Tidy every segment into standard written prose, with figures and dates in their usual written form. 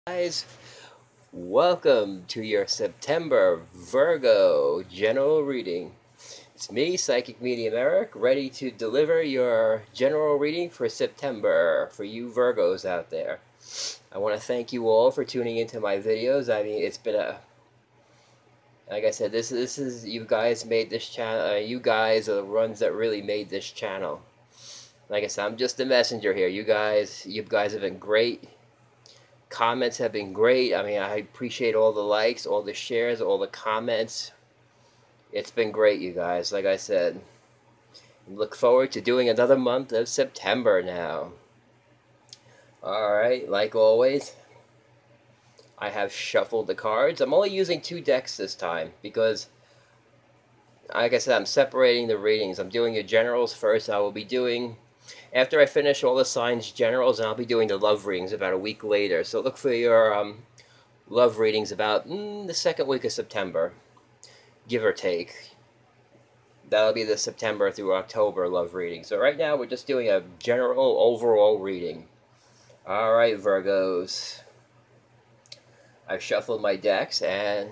Guys, welcome to your September Virgo general reading. It's me, Psychic Medium Eric, ready to deliver your general reading for September for you Virgos out there. I want to thank you all for tuning into my videos. I mean, it's been like I said, this is you guys made this channel. You guys are the ones that really made this channel. Like I said, I'm just a messenger here. You guys have been great. Comments have been great. I mean, I appreciate all the likes, all the shares, all the comments. It's been great, you guys. Like I said, look forward to doing another month of September now. Alright, like always, I have shuffled the cards. I'm only using 2 decks this time because, like I said, I'm separating the readings. I'm doing your generals first. I will be doing, after I finish all the signs generals, and I'll be doing the love readings about a week later. So look for your love readings about the second week of September, give or take. That'll be the September through October love reading. So right now we're just doing a general overall reading. Alright, Virgos. I've shuffled my decks and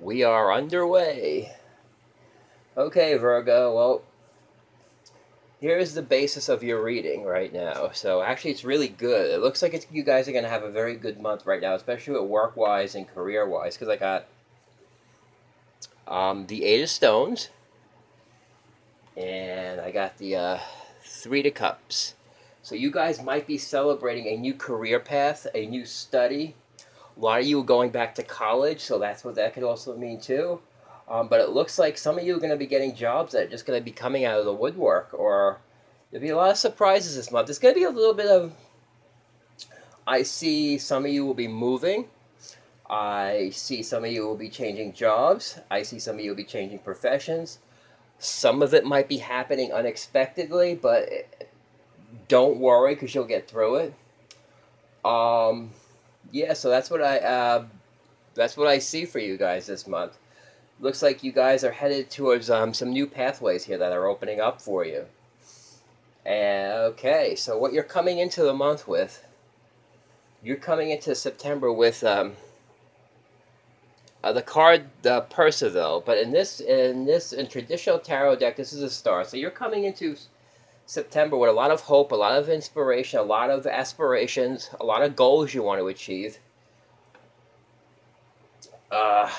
we are underway. Okay, Virgo, well, here's the basis of your reading right now. So actually it's really good. It looks like you guys are going to have a very good month right now, especially with work-wise and career-wise, because I got the 8 of Stones, and I got the 3 of Cups. So you guys might be celebrating a new career path, a new study. A lot of you are going back to college, so that's what that could also mean too. But it looks like some of you are going to be getting jobs that are just going to be coming out of the woodwork, or there'll be a lot of surprises this month. There's going to be a little bit of, I see some of you will be moving. I see some of you will be changing jobs. I see some of you will be changing professions. Some of it might be happening unexpectedly, but don't worry because you'll get through it. Yeah, so that's what I see for you guys this month. Looks like you guys are headed towards some new pathways here that are opening up for you. Okay, so what you're coming into the month with, you're coming into September with the card, the Percival. But in traditional tarot deck, this is a star. So you're coming into September with a lot of hope, a lot of inspiration, a lot of aspirations, a lot of goals you want to achieve.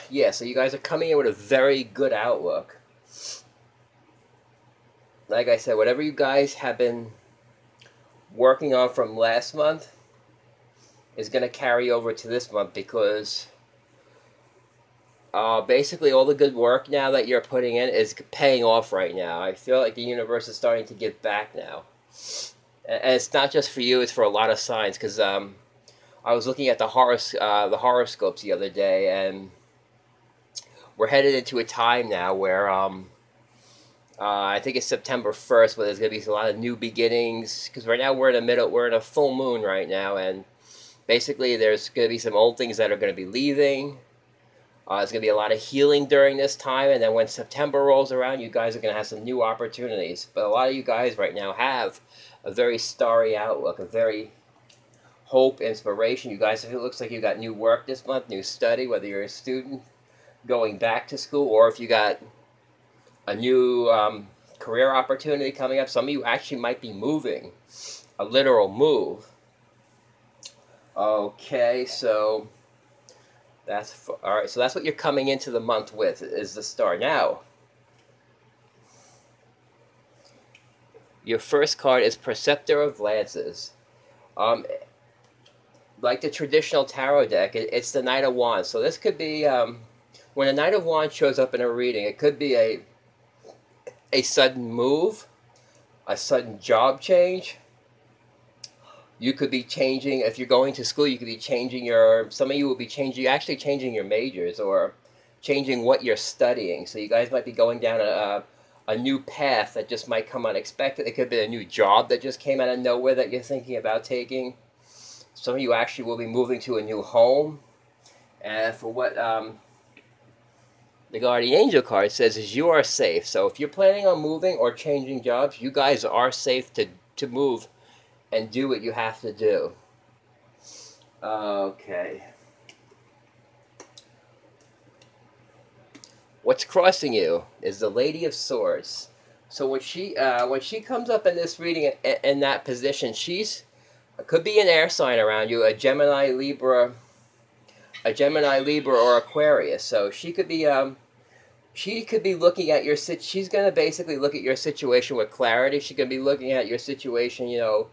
Yeah, so you guys are coming in with a very good outlook. Like I said, whatever you guys have been working on from last month is going to carry over to this month, because basically all the good work now that you're putting in is paying off right now. I feel like the universe is starting to give back now. And it's not just for you, it's for a lot of signs, because I was looking at the horoscopes the other day, and we're headed into a time now where I think it's September 1st, where there's going to be a lot of new beginnings, because right now we're in a full moon right now, and basically there's going to be some old things that are going to be leaving. There's going to be a lot of healing during this time, and then when September rolls around, you guys are going to have some new opportunities. But a lot of you guys right now have a very starry outlook, a very hope, inspiration. You guys, it looks like you got new work this month, new study, whether you're a student going back to school, or if you got a new career opportunity coming up. Some of you actually might be moving, a literal move. Okay, so all right. So that's what you're coming into the month with, is the star. Now, your first card is Preceptor of Lances. Like the traditional tarot deck, it's the Knight of Wands. So this could be when a Knight of Wands shows up in a reading, it could be a sudden move, a sudden job change. You could be changing, if you're going to school, you could be changing some of you will be actually changing your majors, or changing what you're studying. So you guys might be going down a new path that just might come unexpected. It could be a new job that just came out of nowhere that you're thinking about taking. Some of you actually will be moving to a new home. And for what the Guardian Angel card says is you are safe. So if you're planning on moving or changing jobs, you guys are safe to move and do what you have to do. Okay. What's crossing you is the Lady of Swords. So when she comes up in this reading in that position, she's could be an air sign around you, a Gemini, Libra, or Aquarius. So she could be looking at your she's going to basically look at your situation with clarity. She could be looking at your situation, you know,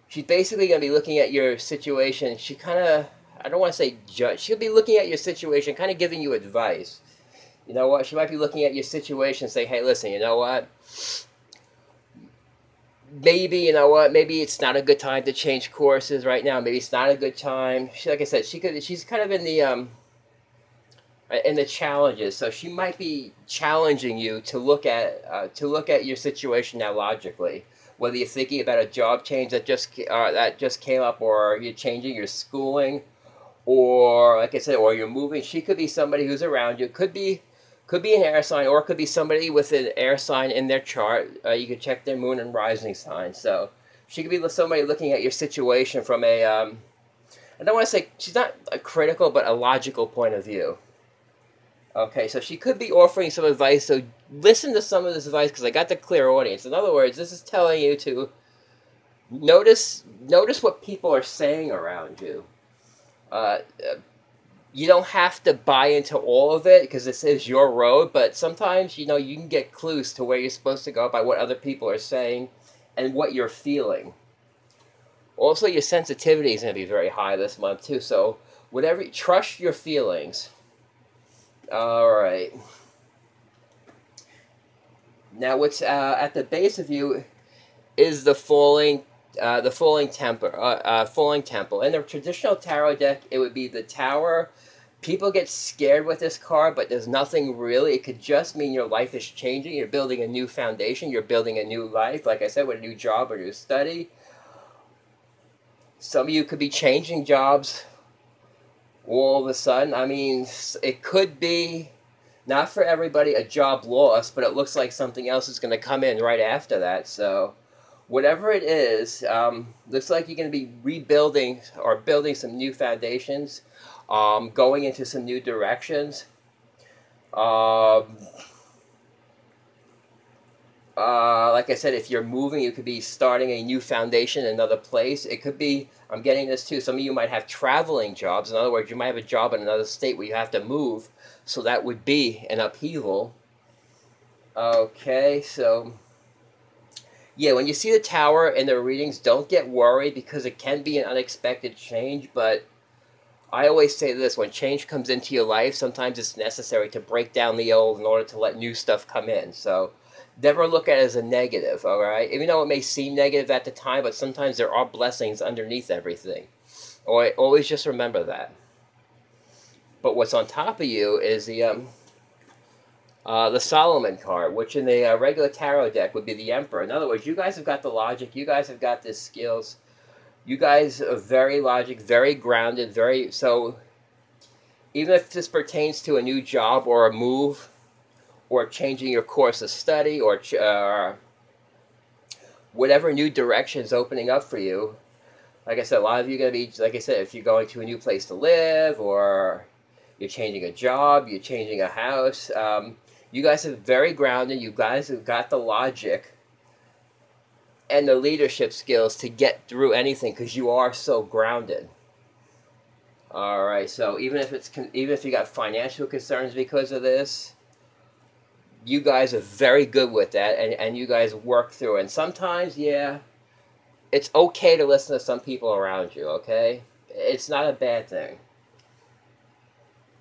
she's basically going to be looking at your situation. She kind of, I don't want to say judge, she'll be looking at your situation, kind of giving you advice. You know what? She might be looking at your situation saying, hey, listen, you know what? Maybe, you know what? Maybe it's not a good time to change courses right now. Maybe it's not a good time. Like I said, she's kind of in the challenges. So she might be challenging you to look at your situation now logically. Whether you're thinking about a job change that just came up, or you're changing your schooling, or like I said, or you're moving. She could be somebody who's around you. Could be an air sign, or it could be somebody with an air sign in their chart. You could check their moon and rising sign. So she could be somebody looking at your situation from a I don't want to say she's not a critical, but a logical point of view. Okay, so she could be offering some advice, so listen to some of this advice, because I got the clear audience. In other words, this is telling you to notice what people are saying around you. You don't have to buy into all of it, because this is your road, but sometimes, you know, you can get clues to where you're supposed to go by what other people are saying and what you're feeling. Also, your sensitivity is going to be very high this month, too, so trust your feelings. All right. Now, what's at the base of you is the falling temple. In the traditional tarot deck, it would be the Tower. People get scared with this card, but there's nothing really. It could just mean your life is changing. You're building a new foundation. You're building a new life. Like I said, with a new job or new study. Some of you could be changing jobs all of a sudden. I mean, it could be, not for everybody, a job loss, but it looks like something else is going to come in right after that. So whatever it is, looks like you're going to be rebuilding or building some new foundations, going into some new directions. Like I said, if you're moving, you could be starting a new foundation in another place. It could be, I'm getting this too, some of you might have traveling jobs. In other words, you might have a job in another state where you have to move. So that would be an upheaval. Okay, so yeah, when you see the Tower in the readings, don't get worried, because it can be an unexpected change. But I always say this, when change comes into your life, sometimes it's necessary to break down the old in order to let new stuff come in. So never look at it as a negative, all right? Even though it may seem negative at the time, but sometimes there are blessings underneath everything. Always just remember that. But what's on top of you is the Solomon card, which in the regular tarot deck would be the Emperor. In other words, you guys have got the logic. You guys have got the skills. You guys are very logic, very grounded, so even if this pertains to a new job or a move, or changing your course of study, or whatever new direction is opening up for you. Like I said, a lot of you are going to be, like I said, if you're going to a new place to live, or you're changing a job, you're changing a house, you guys are very grounded. You guys have got the logic and the leadership skills to get through anything, because you are so grounded. All right, so even if you got financial concerns because of this, you guys are very good with that, and you guys work through it. And sometimes, yeah, it's okay to listen to some people around you, okay? It's not a bad thing.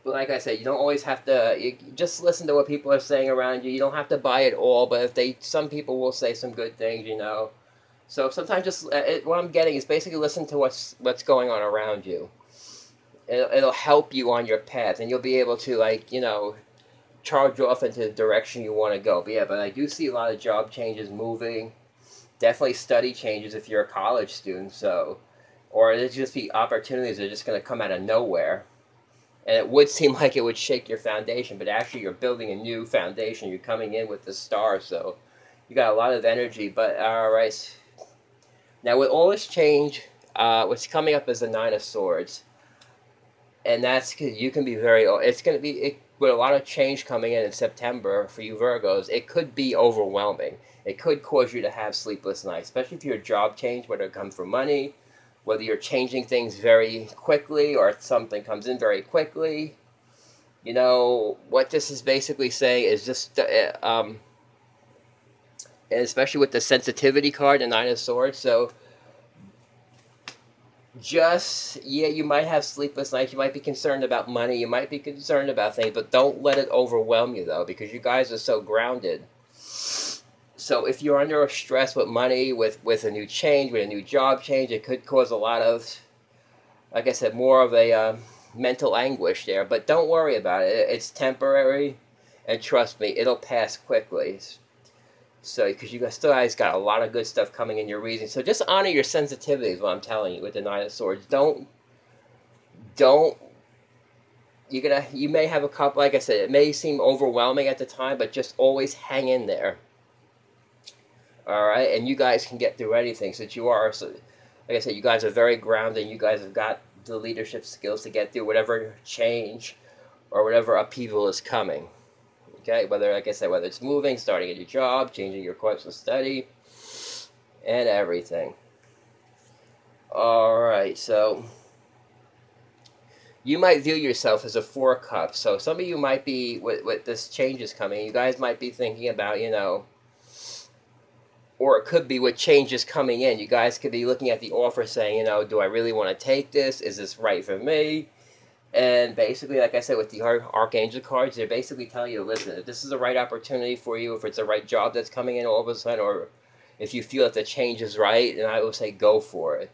But like I said, you don't always have to, you just listen to what people are saying around you. You don't have to buy it all, but some people will say some good things, you know. So sometimes just, what I'm getting is basically listen to what's going on around you. It'll help you on your path, and you'll be able to, like, you know, charge off into the direction you want to go. But yeah, but I do see a lot of job changes, moving, definitely study changes if you're a college student. So, or it'll just be opportunities that are just going to come out of nowhere, and it would seem like it would shake your foundation, but actually you're building a new foundation. You're coming in with the star, so you got a lot of energy. But all right, now with all this change, what's coming up is the Nine of Swords, and that's 'cause you can be very. It's going to be with a lot of change coming in September for you Virgos. It could be overwhelming. It could cause you to have sleepless nights, especially if your job change, whether it comes from money, whether you're changing things very quickly or something comes in very quickly. You know what this is basically saying is just, and especially with the sensitivity card, the Nine of Swords. So just, yeah, you might have sleepless nights. You might be concerned about money. You might be concerned about things, but don't let it overwhelm you, though, because you guys are so grounded. So if you're under stress with money, with a new change, with a new job change, it could cause a lot of, like I said, more of a mental anguish there. But don't worry about it. It's temporary, and trust me, it'll pass quickly. So, because you guys still guys got a lot of good stuff coming in your reading. So just honor your sensitivity is what I'm telling you with the Nine of Swords. Don't, you may have a couple, like I said, it may seem overwhelming at the time, but just always hang in there. Alright, and you guys can get through anything since you are, so, like I said, you guys are very grounded. You guys have got the leadership skills to get through whatever change or whatever upheaval is coming. Okay, whether, like I said, whether it's moving, starting a new job, changing your course of study, and everything. Alright, so you might view yourself as a Four of Cups. So some of you might be, with this changes coming, you guys might be thinking about, you know, or it could be with changes coming in. You guys could be looking at the offer saying, you know, do I really want to take this? Is this right for me? And basically, like I said, with the Archangel cards, they're basically telling you, listen, if this is the right opportunity for you, if it's the right job that's coming in all of a sudden, or if you feel that the change is right, then I will say go for it.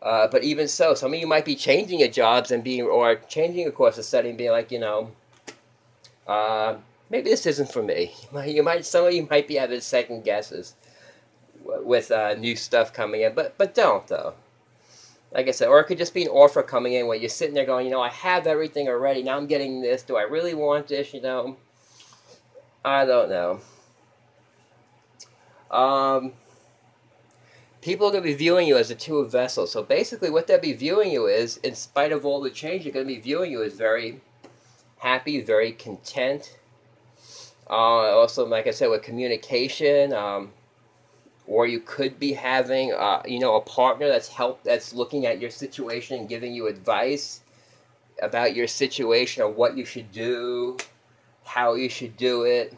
But even so, some of you might be changing your jobs and or changing your course of study and being like, you know, maybe this isn't for me. Some of you might be having second guesses with new stuff coming in, but don't, though. Like I said, or it could just be an offer coming in where you're sitting there going, you know, I have everything already, now I'm getting this, do I really want this, you know? I don't know. People are going to be viewing you as a Two of Vessels, so basically what they'll be viewing you is, in spite of all the change, they're going to be viewing you as very happy, very content. Also, like I said, with communication, or you could be having, you know, a partner that's looking at your situation and giving you advice about your situation or what you should do, how you should do it.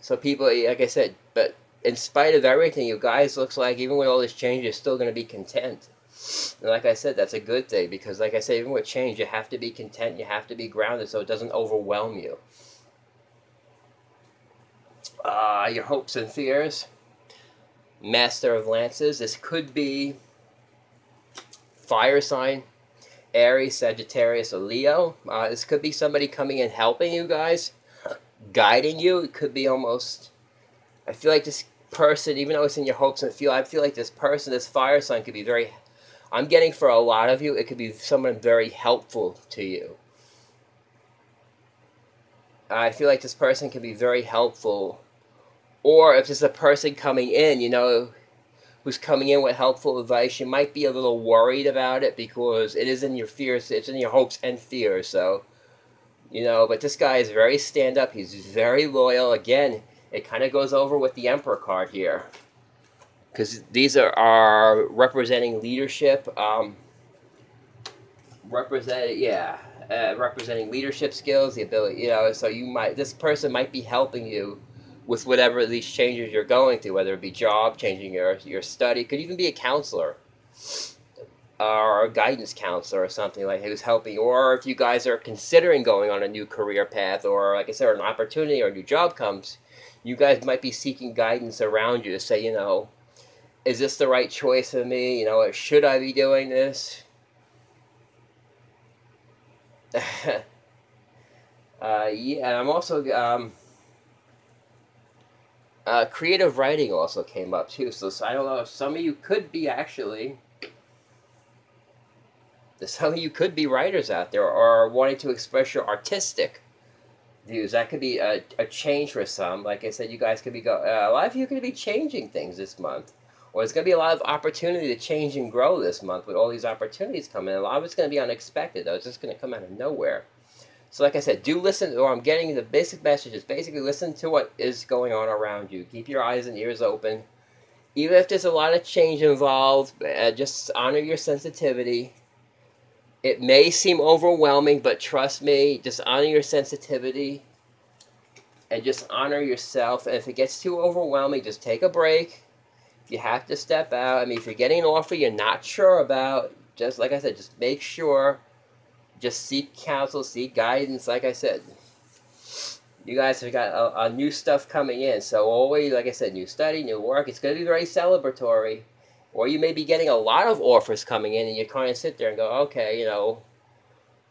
So people, like I said, but in spite of everything, you guys looks like, even with all this change, you're still going to be content. And like I said, that's a good thing, because like I said, even with change, you have to be content, you have to be grounded so it doesn't overwhelm you. Your hopes and fears. Master of Lances. This could be fire sign, Aries, Sagittarius, or Leo. This could be somebody coming in helping you guys, guiding you. It could be almost, I feel like this person, even though it's in your hopes and fear, I feel like this person, this fire sign, could be very, I'm getting for a lot of you, it could be someone very helpful to you. I feel like this person can be very helpful. Or if there's a person coming in, you know, who's coming in with helpful advice, you might be a little worried about it because it is in your fears, it's in your hopes and fears. So, you know, but this guy is very stand-up. He's very loyal. Again, it kind of goes over with the Emperor card here, because these are representing leadership, representing leadership skills, the ability, you know, so this person might be helping you with whatever these changes you're going through, whether it be job, changing your study, could even be a counselor, or a guidance counselor or something like who's helping, or if you guys are considering going on a new career path, or like I said, an opportunity or a new job comes, you guys might be seeking guidance around you to say, you know, is this the right choice for me? You know, should I be doing this? Yeah, I'm also, creative writing also came up too, so I don't know if some of you could be writers out there, or wanting to express your artistic views. That could be a change for some. Like I said, you guys could be a lot of you could be changing things this month, Or there's going to be a lot of opportunity to change and grow this month with all these opportunities coming in. A lot of it's going to be unexpected, though. It's just going to come out of nowhere. So like I said, do listen, or I'm getting the basic messages. Basically, listen to what is going on around you. Keep your eyes and ears open. Even if there's a lot of change involved, just honor your sensitivity. It may seem overwhelming, but trust me, just honor your sensitivity and just honor yourself. And if it gets too overwhelming, just take a break. If you have to step out, I mean, if you're getting an offer you're not sure about, just like I said, just make sure, just seek counsel, seek guidance. Like I said, you guys have got a new stuff coming in. So always, like I said, new study, new work. It's going to be very celebratory. Or you may be getting a lot of offers coming in and you kind of sit there and go, okay, you know,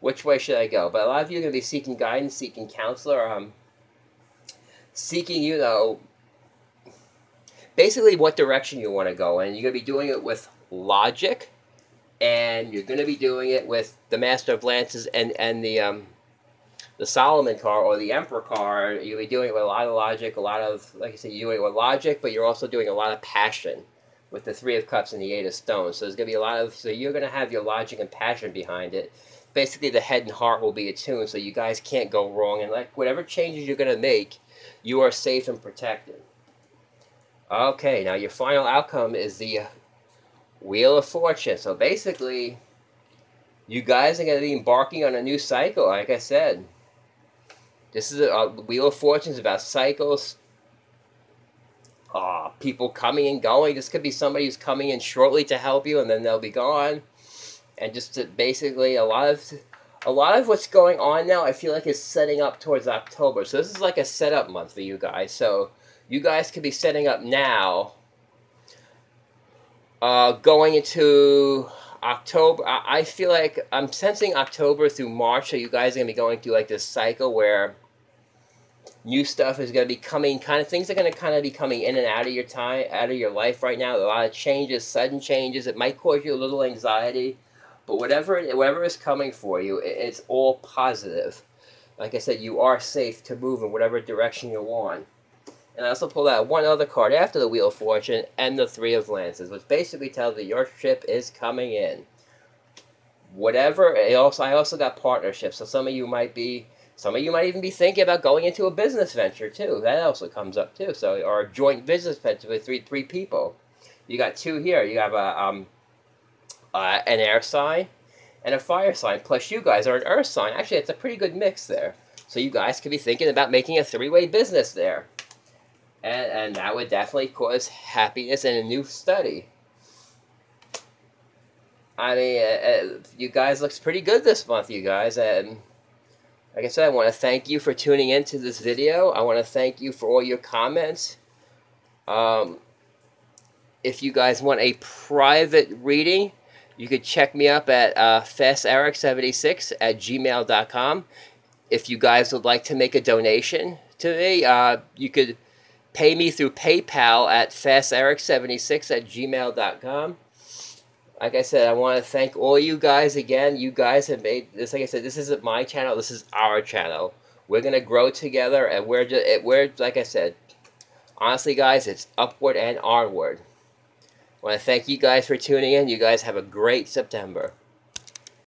which way should I go? But a lot of you are going to be seeking guidance, seeking counselor, seeking, you know, basically what direction you want to go in. You're going to be doing it with logic, and you're going to be doing it with the Master of Lances and the Solomon card or the Emperor card. You'll be doing it with a lot of logic, a lot of, like I said, you're doing it with logic, but you're also doing a lot of passion with the Three of Cups and the Eight of Stones. So there's going to be a lot of, so you're going to have your logic and passion behind it. Basically, the head and heart will be attuned, so you guys can't go wrong. And like whatever changes you're going to make, you are safe and protected. Okay, now your final outcome is the Wheel of Fortune. So basically, you guys are going to be embarking on a new cycle, like I said. This is a Wheel of Fortune is about cycles, people coming and going. This could be somebody who's coming in shortly to help you, and then they'll be gone. And just to basically a lot of what's going on now, I feel like is setting up towards October. So this is like a setup month for you guys. So you guys could be setting up now, going into October. I feel like I'm sensing October through March. So you guys are gonna be going through like this cycle where new stuff is going to be coming, things are going to kind of be coming in and out of your time, out of your life right now. A lot of changes, sudden changes. It might cause you a little anxiety, but whatever is coming for you, it's all positive. Like I said, you are safe to move in whatever direction you want. And I also pulled out one other card after the Wheel of Fortune and the Three of Lances, which basically tells you your ship is coming in. Whatever. I also got partnerships. So some of you might even be thinking about going into a business venture too. That also comes up too. So, or a joint business venture with three people. You got two here. You have an air sign and a fire sign. Plus, you guys are an earth sign. Actually, it's a pretty good mix there. So you guys could be thinking about making a three-way business there, and that would definitely cause happiness and a new study. I mean, you guys looks pretty good this month, you guys, and like I said, I want to thank you for tuning into this video. I want to thank you for all your comments. If you guys want a private reading, you could check me up at fasseric76@gmail.com. If you guys would like to make a donation to me, you could pay me through PayPal at fasseric76@gmail.com. Like I said, I want to thank all you guys again. You guys have made this. Like I said, this isn't my channel. This is our channel. We're gonna grow together, and we're like I said, honestly, guys, it's upward and onward. I want to thank you guys for tuning in. You guys have a great September.